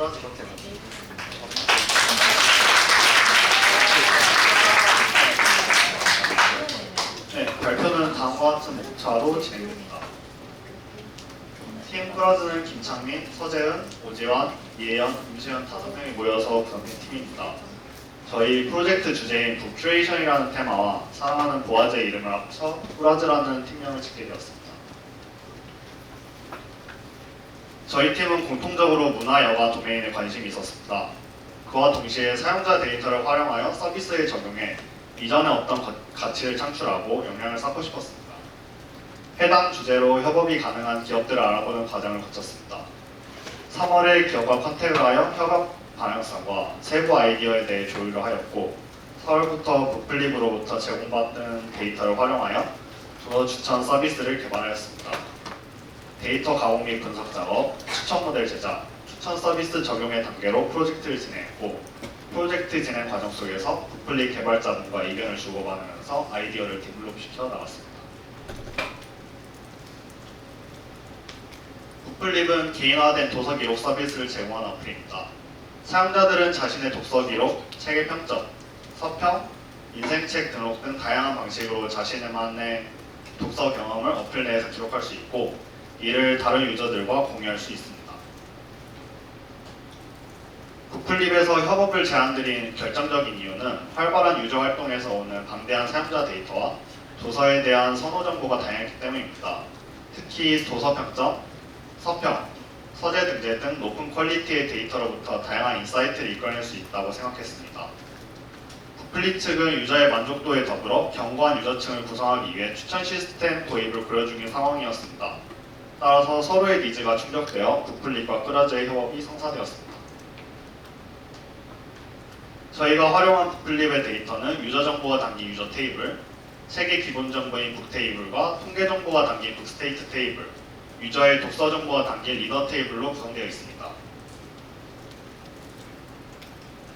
꾸라지 컨텐츠. 네, 발표는 다음과 같은 목차로 진행됩니다. 팀 꾸라즈는 김창민, 서재은, 오지환, 이혜연, 임수현 5명이 모여서 구성된 팀입니다. 저희 프로젝트 주제인 북큐레이션이라는 테마와 사랑하는 보아제의 이름을 합쳐 꾸라즈라는 팀명을 짓게 되었습니다. 저희 팀은 공통적으로 문화, 여가 도메인에 관심이 있었습니다. 그와 동시에 사용자 데이터를 활용하여 서비스에 적용해 이전에 없던 가치를 창출하고 영향을 쌓고 싶었습니다. 해당 주제로 협업이 가능한 기업들을 알아보는 과정을 거쳤습니다. 3월에 기업과 컨택을 하여 협업 방향성과 세부 아이디어에 대해 조율을 하였고 4월부터 북플립으로부터 제공받는 데이터를 활용하여 도서 추천 서비스를 개발하였습니다. 데이터 가공 및 분석 작업, 추천 모델 제작, 추천 서비스 적용의 단계로 프로젝트를 진행했고 프로젝트 진행 과정 속에서 북플립 개발자분과 의견을 주고받으면서 아이디어를 디벨롭시켜 나갔습니다. 북플립은 개인화된 도서 기록 서비스를 제공하는 어플입니다. 사용자들은 자신의 독서 기록, 책의 평점, 서평, 인생책 등록 등 다양한 방식으로 자신만의 독서 경험을 어플 내에서 기록할 수 있고 이를 다른 유저들과 공유할 수 있습니다. 북플립에서 협업을 제안드린 결정적인 이유는 활발한 유저 활동에서 오는 방대한 사용자 데이터와 도서에 대한 선호 정보가 다양했기 때문입니다. 특히 도서 평점, 서평, 서재 등재 등 높은 퀄리티의 데이터로부터 다양한 인사이트를 이끌어낼 수 있다고 생각했습니다. 북플립 측은 유저의 만족도에 더불어 견고한 유저층을 구성하기 위해 추천 시스템 도입을 고려 중인 상황이었습니다. 따라서 서로의 니즈가 충족되어 북플립과 꾸라즈의 협업이 성사되었습니다. 저희가 활용한 북플립의 데이터는 유저 정보가 담긴 유저 테이블, 책의 기본 정보인 북 테이블과 통계 정보가 담긴 북 스테이트 테이블, 유저의 독서 정보가 담긴 리더 테이블로 구성되어 있습니다.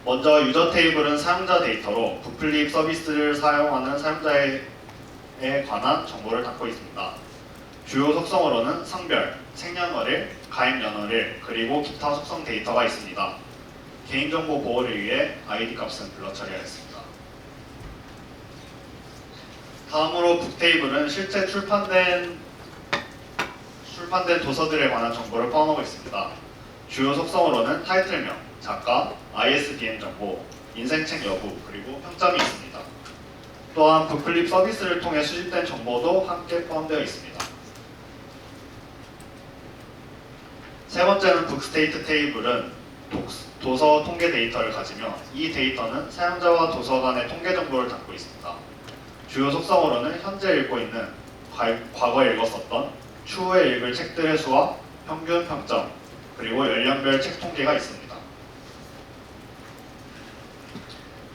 먼저 유저 테이블은 사용자 데이터로 북플립 서비스를 사용하는 사용자에 관한 정보를 담고 있습니다. 주요 속성으로는 성별, 생년월일, 가입 연월일, 그리고 기타 속성 데이터가 있습니다. 개인정보 보호를 위해 ID 값은 블러 처리하였습니다. 다음으로 북 테이블은 실제 출판된 도서들에 관한 정보를 포함하고 있습니다. 주요 속성으로는 타이틀명, 작가, ISBN 정보, 인생책 여부, 그리고 평점이 있습니다. 또한 북플립 서비스를 통해 수집된 정보도 함께 포함되어 있습니다. 세 번째는 북스테이트 테이블은 도서 통계 데이터를 가지며 이 데이터는 사용자와 도서관의 통계 정보를 담고 있습니다. 주요 속성으로는 현재 읽고 있는, 과거에 읽었었던, 추후에 읽을 책들의 수와 평균 평점, 그리고 연령별 책 통계가 있습니다.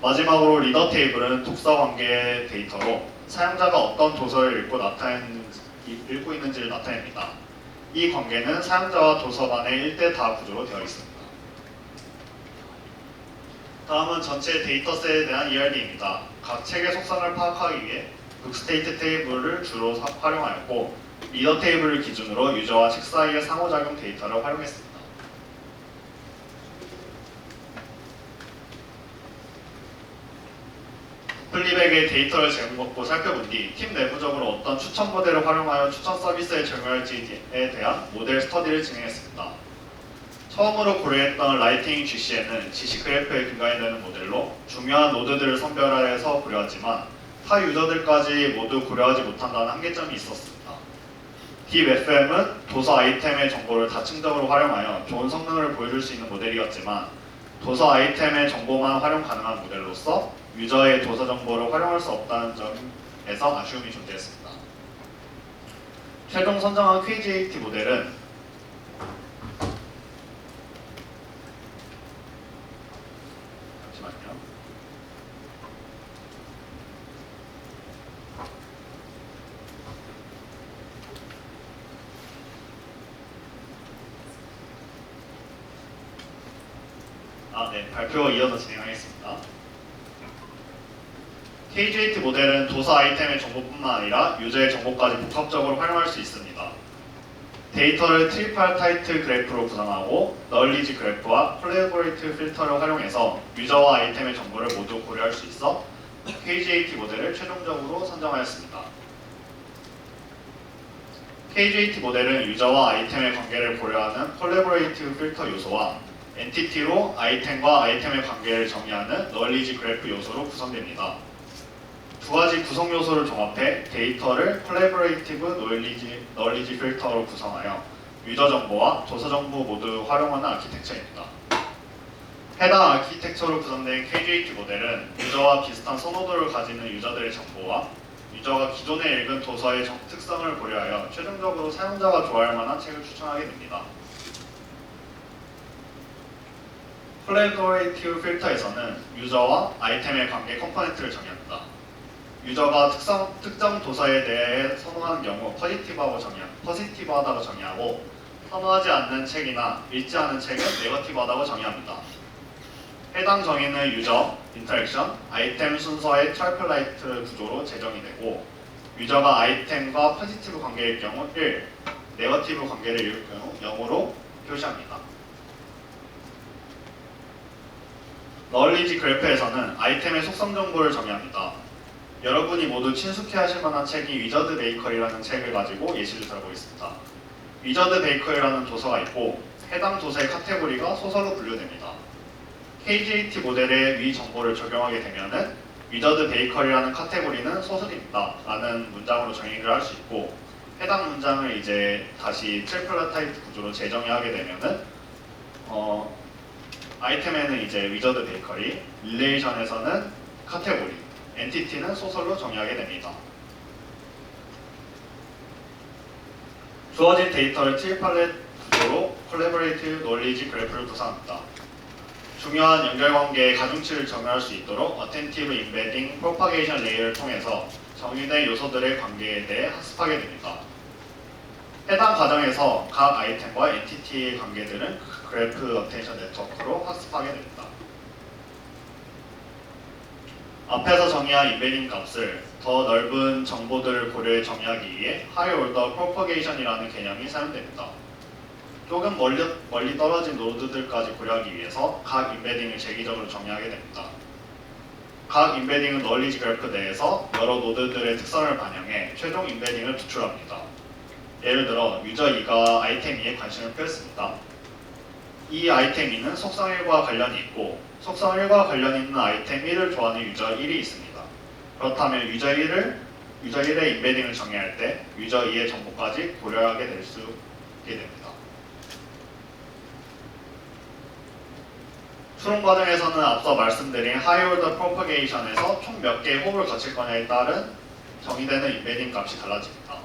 마지막으로 리더 테이블은 독서 관계 데이터로 사용자가 어떤 도서를 읽고 있는지를 나타냅니다. 이 관계는 사용자와 도서관의 1대4 구조로 되어 있습니다. 다음은 전체 데이터셋에 대한 ERD입니다. 각 책의 속성을 파악하기 위해 북스테이트 테이블을 주로 활용하였고 리더 테이블을 기준으로 유저와 책 사이의 상호작용 데이터를 활용했습니다. 북플립에게 데이터를 제공받고 살펴본 뒤 팀 내부적으로 어떤 추천 모델을 활용하여 추천 서비스에 적용할지에 대한 모델 스터디를 진행했습니다. 처음으로 고려했던 라이팅 GCN은 지식 그래프에 근거되는 모델로 중요한 노드들을 선별해서 고려하지만 타 유저들까지 모두 고려하지 못한다는 한계점이 있었습니다. 딥FM은 도서 아이템의 정보를 다층적으로 활용하여 좋은 성능을 보여줄 수 있는 모델이었지만 도서 아이템의 정보만 활용 가능한 모델로서 유저의 도서 정보를 활용할 수 없다는 점에서 아쉬움이 존재했습니다. 최종 선정한 QGAT 모델은 발표 이어서 진행하겠습니다. KGAT 모델은 도서 아이템의 정보뿐만 아니라 유저의 정보까지 복합적으로 활용할 수 있습니다. 데이터를 트리파타이트 그래프로 구성하고 널리지 그래프와 콜래보레이티브 필터를 활용해서 유저와 아이템의 정보를 모두 고려할 수 있어 KGAT 모델을 최종적으로 선정하였습니다. KGAT 모델은 유저와 아이템의 관계를 고려하는 콜래보레이티브 필터 요소와 엔티티로 아이템과 아이템의 관계를 정의하는 널리지 그래프 요소로 구성됩니다. 두 가지 구성 요소를 종합해 데이터를 콜래보레이티브 널리지 필터로 구성하여 유저 정보와 도서 정보 모두 활용하는 아키텍처입니다. 해당 아키텍처로 구성된 KGAT 모델은 유저와 비슷한 선호도를 가지는 유저들의 정보와 유저가 기존에 읽은 도서의 특성을 고려하여 최종적으로 사용자가 좋아할 만한 책을 추천하게 됩니다. 콜래보레이티브 필터에서는 유저와 아이템의 관계 컴포넌트를 정의합니다. 유저가 특정 도서에 대해 선호하는 경우 포지티브하다고 정의하고 선호하지 않는 책이나 읽지 않은 책은 네거티브하다고 정의합니다. 해당 정의는 유저, 인터랙션, 아이템 순서의 트라이플라이트 구조로 제정이 되고 유저가 아이템과 포지티브 관계일 경우 1, 네거티브 관계를 읽을 경우 0으로 표시합니다. 널리지 그래프에서는 아이템의 속성 정보를 정의합니다. 여러분이 모두 친숙해 하실 만한 책이 위저드 베이커리라는 책을 가지고 예시를 들어보겠습니다. 위저드 베이커리라는 도서가 있고 해당 도서의 카테고리가 소설로 분류됩니다. KGAT 모델의 위 정보를 적용하게 되면은 위저드 베이커리라는 카테고리는 소설입니다 라는 문장으로 정의를 할 수 있고 해당 문장을 이제 다시 트리플라타이트 구조로 재정의하게 되면은 아이템에는 이제 위저드 베이커리, 릴레이션에서는 카테고리, 엔티티는 소설로 정의하게 됩니다. 주어진 데이터를 트리플렛 구조로 콜래보레이티브 널리지 그래프를 구성합니다. 중요한 연결관계의 가중치를 정의할 수 있도록 어텐티브 인베딩 프로파게이션 레이어를 통해서 정의된 요소들의 관계에 대해 학습하게 됩니다. 해당 과정에서 각 아이템과 엔티티의 관계들은 그래프 어텐션 네트워크로 학습하게 됩니다. 앞에서 정의한 인베딩 값을 더 넓은 정보들을 고려해 정의하기 위해 하이 올더 프로퍼게이션이라는 개념이 사용됩니다. 조금 멀리 떨어진 노드들까지 고려하기 위해서 각 인베딩을 재기적으로 정의하게 됩니다. 각 인베딩은 널리지 그래프 내에서 여러 노드들의 특성을 반영해 최종 인베딩을 도출합니다. 예를 들어 유저 2가 아이템 2에 관심을 표했습니다. 이 아이템 2는 속성 1과 관련이 있고 속성 1과 관련 있는 아이템 1을 좋아하는 유저 1이 있습니다. 그렇다면 유저 1의 인베딩을 정의할 때 유저 2의 정보까지 고려하게 될 수 있게 됩니다. 추론 과정에서는 앞서 말씀드린 하이올더 프로퍼게이션에서 총 몇 개의 홉을 거칠 거냐에 따른 정의되는 인베딩 값이 달라집니다.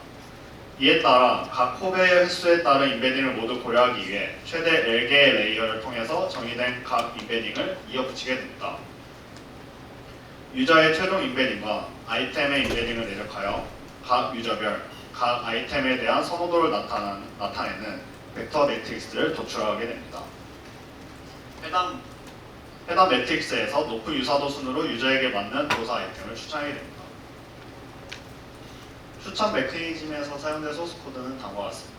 이에 따라 각 홉의 횟수에 따른 인베딩을 모두 고려하기 위해 최대 4개의 레이어를 통해서 정의된 각 인베딩을 이어붙이게 됩니다. 유저의 최종 인베딩과 아이템의 인베딩을 내적하여 각 유저별, 각 아이템에 대한 선호도를 나타내는 벡터 매트릭스를 도출하게 됩니다. 해당 매트릭스에서 높은 유사도 순으로 유저에게 맞는 도서 아이템을 추천하게 됩니다. 추천 메커니즘에서 사용된 소스 코드는 다음과 같습니다.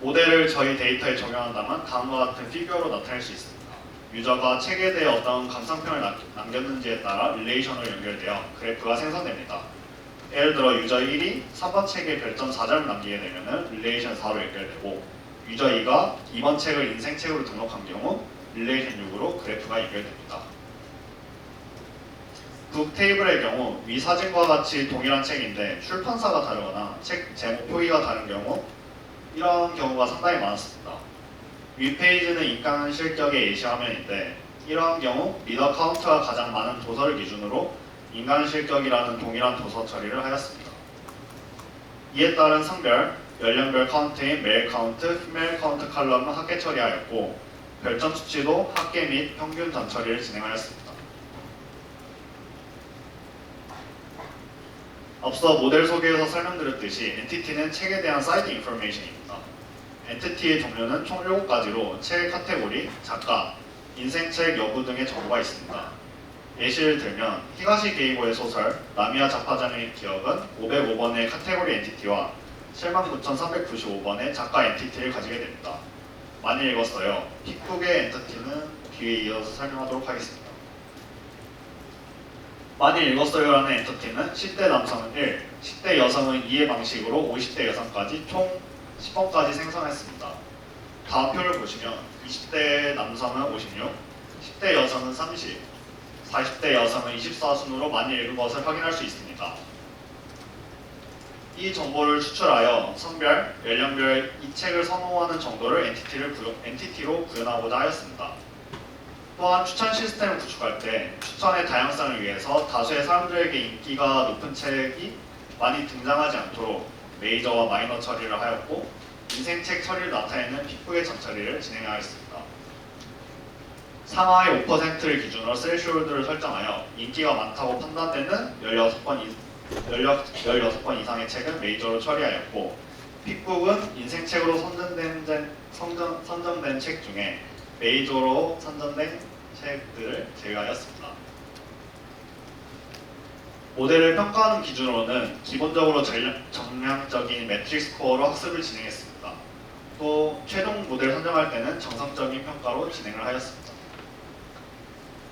모델을 저희 데이터에 적용한다면 다음과 같은 피규어로 나타낼 수 있습니다. 유저가 책에 대해 어떤 감상평을 남겼는지에 따라 릴레이션으로 연결되어 그래프가 생성됩니다. 예를 들어 유저 1이 3번 책에 별점 4점을 남기게 되면 릴레이션 4로 연결되고 유저 2가 이번 책을 인생책으로 등록한 경우 릴레이션 6으로 그래프가 연결됩니다. 북 테이블의 경우 위 사진과 같이 동일한 책인데 출판사가 다르거나 책 제목 표기가 다른 경우 이런 경우가 상당히 많았습니다. 위 페이지는 인간 실격의 예시 화면인데 이러한 경우 리더 카운트가 가장 많은 도서를 기준으로 인간 실격이라는 동일한 도서 처리를 하였습니다. 이에 따른 성별, 연령별 카운트인 메일 카운트, 피메일 카운트 칼럼은 합계 처리하였고 별점 수치도 합계 및 평균 전 처리를 진행하였습니다. 앞서 모델 소개에서 설명드렸듯이 엔티티는 책에 대한 사이트 인포메이션입니다. 엔티티의 종류는 총 7가지로 책 카테고리, 작가, 인생책 여부 등의 정보가 있습니다. 예시를 들면 히가시 게이고의 소설 나미야 자파장의 기억은 505번의 카테고리 엔티티와 79,395번의 작가 엔티티를 가지게 됩니다. 많이 읽었어요. 픽북의 엔티티는 뒤에 이어서 설명하도록 하겠습니다. 많이 읽었어요라는 엔티티는 10대 남성은 1, 10대 여성은 2의 방식으로 50대 여성까지 총 10번까지 생성했습니다. 다음 표를 보시면 20대 남성은 56, 10대 여성은 30, 40대 여성은 24순으로 많이 읽은 것을 확인할 수 있습니다. 이 정보를 추출하여 성별, 연령별 이 책을 선호하는 정도를 엔티티로 구현하고자 하였습니다. 또한 추천 시스템을 구축할 때 추천의 다양성을 위해서 다수의 사람들에게 인기가 높은 책이 많이 등장하지 않도록 메이저와 마이너 처리를 하였고 인생책 처리를 나타내는 픽북의 전처리를 진행하였습니다. 상하의 5%를 기준으로 스레시홀드를 설정하여 인기가 많다고 판단되는 16번 이상의 책은 메이저로 처리하였고 픽북은 인생책으로 선정된 책 중에 메이저로 선정된 책들을 제외하였습니다. 모델을 평가하는 기준으로는 기본적으로 정량적인 매트릭스 스코어로 학습을 진행했습니다. 또 최종 모델 선정할 때는 정성적인 평가로 진행을 하였습니다.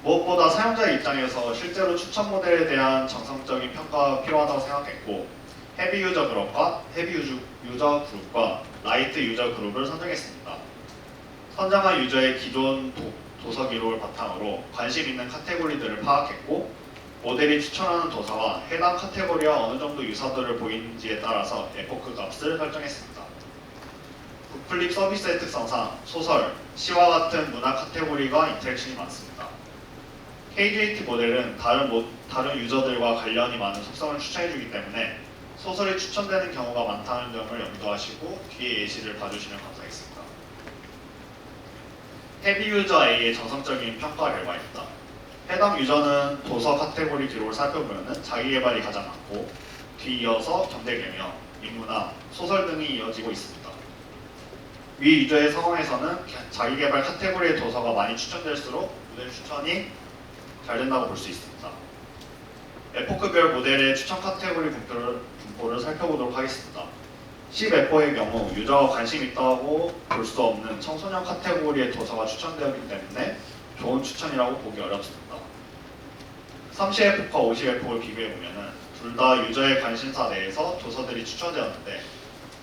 무엇보다 사용자의 입장에서 실제로 추천 모델에 대한 정성적인 평가가 필요하다고 생각했고 헤비 유저 그룹과 라이트 유저 그룹을 선정했습니다. 선정한 유저의 기존 도서 기록을 바탕으로 관심 있는 카테고리들을 파악했고 모델이 추천하는 도서와 해당 카테고리와 어느 정도 유사도를 보이는지에 따라서 에포크 값을 설정했습니다. 북플립 서비스의 특성상 소설, 시와 같은 문화 카테고리가 인터랙션이 많습니다. KGAT 모델은 다른 유저들과 관련이 많은 속성을 추천해주기 때문에 소설이 추천되는 경우가 많다는 점을 염두하시고 뒤에 예시를 봐주시면 감사하겠습니다. 헤비 유저 A의 정성적인 평가 결과입니다. 해당 유저는 도서 카테고리 기록을 살펴보면 자기개발이 가장 많고 뒤이어서 경제경영, 인문학, 소설 등이 이어지고 있습니다. 위 유저의 상황에서는 자기개발 카테고리의 도서가 많이 추천될수록 모델 추천이 잘 된다고 볼 수 있습니다. 에포크별 모델의 추천 카테고리 분포를 살펴보도록 하겠습니다. 10에포의 경우 유저가 관심 있다고 볼 수 없는 청소년 카테고리의 도서가 추천되었기 때문에 좋은 추천이라고 보기 어렵습니다. 30에포과 50에포를 비교해보면 둘 다 유저의 관심사 내에서 도서들이 추천되었는데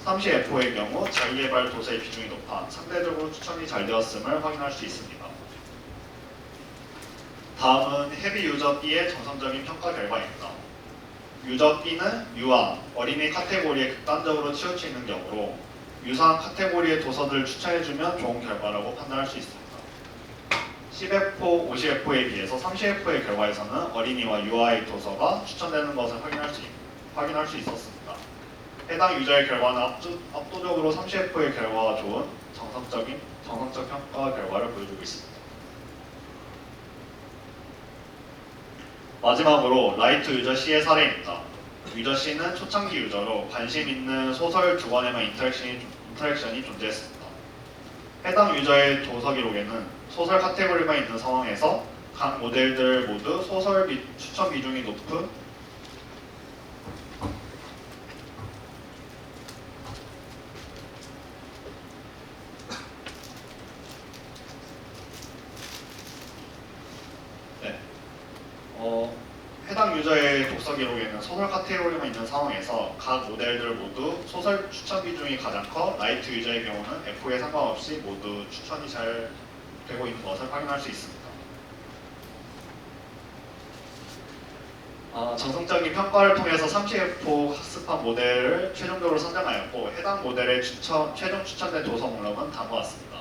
30에포의 경우 자기개발 도서의 비중이 높아 상대적으로 추천이 잘 되었음을 확인할 수 있습니다. 다음은 헤비 유저 B의 정성적인 평가 결과입니다. 유저 B는 유아, 어린이 카테고리에 극단적으로 치우쳐 있는 경우로 유사한 카테고리의 도서들을 추천해주면 좋은 결과라고 판단할 수 있습니다. 10에포, 50에포에 비해서 30에포의 결과에서는 어린이와 유아의 도서가 추천되는 것을 확인할 수 있었습니다. 해당 유저의 결과는 압도적으로 30에포의 결과가 좋은 정성적 평가 결과를 보여주고 있습니다. 마지막으로 라이트 유저 C의 사례입니다. 유저 C는 초창기 유저로 관심 있는 소설 두 권에만 인터랙션이 존재했습니다. 해당 유저의 도서 기록에는 소설 카테고리가 있는 상황에서 각 모델들 모두 소설 추천 비중이 높은 해당 유저의 독서 기록에는 소설 카테고리가 있는 상황에서 각 모델들 모두 소설 추천 비중이 가장 커 라이트 유저의 경우는 F에 상관없이 모두 추천이 잘 되고 있는 것을 확인할 수 있습니다. 정성적인 평가를 통해서 30F 학습한 모델을 최종적으로 선정하였고 해당 모델의 최종 추천된 도서 목록은 다음과 같습니다.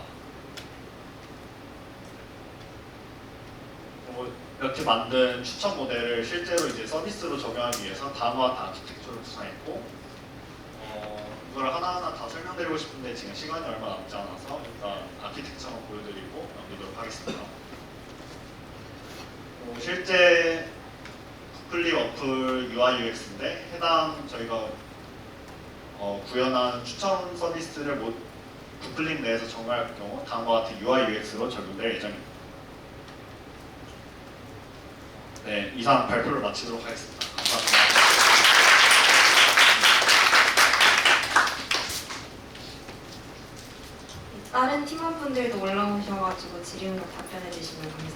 이렇게 만든 추천 모델을 실제로 이제 서비스로 적용하기 위해서 다음과 같은 아키텍처를 구성했고 이걸 하나하나 다 설명드리고 싶은데 지금 시간이 얼마 남지 않아서 일단 아키텍처만 보여드리고 넘기도록 하겠습니다. 실제 북플립 어플 UI UX인데 해당 저희가 구현한 추천 서비스를 북플립 내에서 적용할 경우 다음과 같은 UI UX로 적용될 예정입니다. 네, 이상 발표를 마치도록 하겠습니다. 감사합니다. 다른 팀원분들도 올라오셔가지고 질의응답 답변해 주시면 감사합니다.